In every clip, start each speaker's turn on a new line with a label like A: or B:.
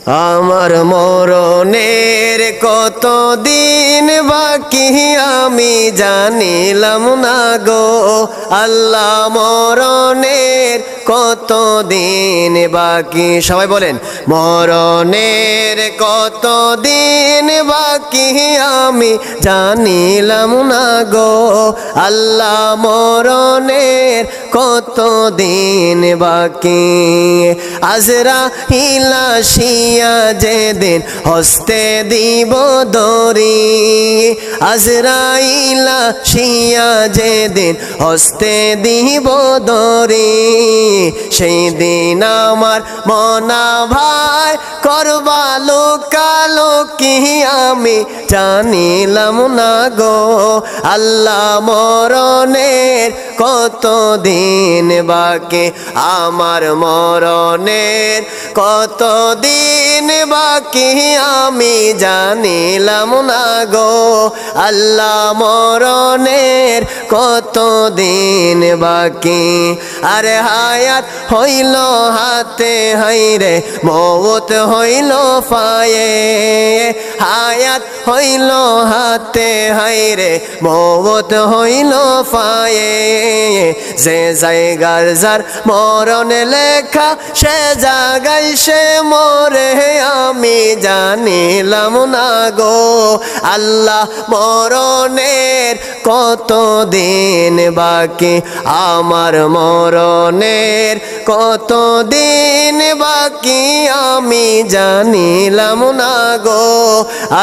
A: আমার মরণের কত দিন বাকি আমি জানিলাম না গো আল্লাহ মরণের কত দিন বাকি সবাই বলেন মরণের কত দিন বাকি আমি জানিলাম না গো আল্লাহ মরণের কত দিন বাকি আজরাইল আসিয়া যেদিন হস্তে দিব দরি আজরাইল আসিয়া যেদিন হস্তে দিব দরি সেই দিন আমার মনা ভাই করবা লোকালোকি আমি জানিলাম না গো আল্লাহ মরণের কত দিন বাকি আমার মরণের কত দিন বাকি আমি জানিলাম না গো আল্লাহ মরণের কত দিন বাকি আরে হায়াত হইল হাতে হাইরে মওত হইল পায়ে হায়াত হইল হাতে হাইরে মওত হইল পায়ে যে জায়গার যার মরণ লেখা সে জায়গায় সে মরে আমি জানিলাম না গো আল্লাহ মরণের কত দিন বাকি আমার মরণের কত দিন বাকি আমি জানিলাম না গো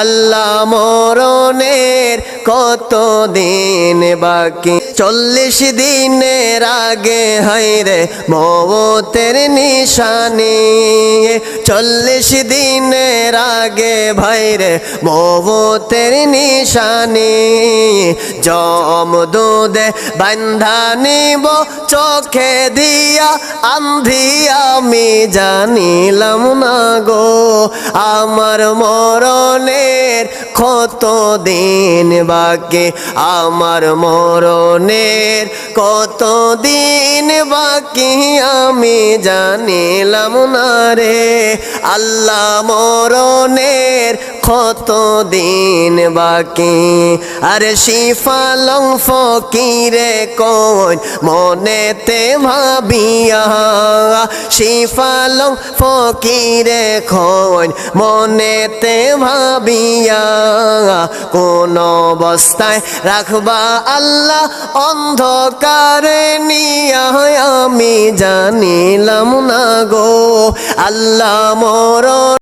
A: আল্লাহ মরণের কত দিন বাকি 40 দিনের আগে হাইরে মওতের নিশানি 40 দিনের আগে ভাইরে মওতের নিশানি যমদূতে বান্ধা নিব চোখে দিয়া আন্ধি আমি জানিলাম না গো আমার মরণের কত দিন বাকি আমার মরণের কত দিন বাকি আমি জানিলাম না রে আল্লাহ মরণের কত দিন বাকি আরে শিফালং ফকিরে কোন মনেতে ভাবিয়া শিফালং ফকিরে কোন মনেতে ভাবিয়া কোন অবস্থায় রাখবা আল্লাহ অন্ধকারে নিয়া আমি জানিলাম না গো আল্লাহ মরণ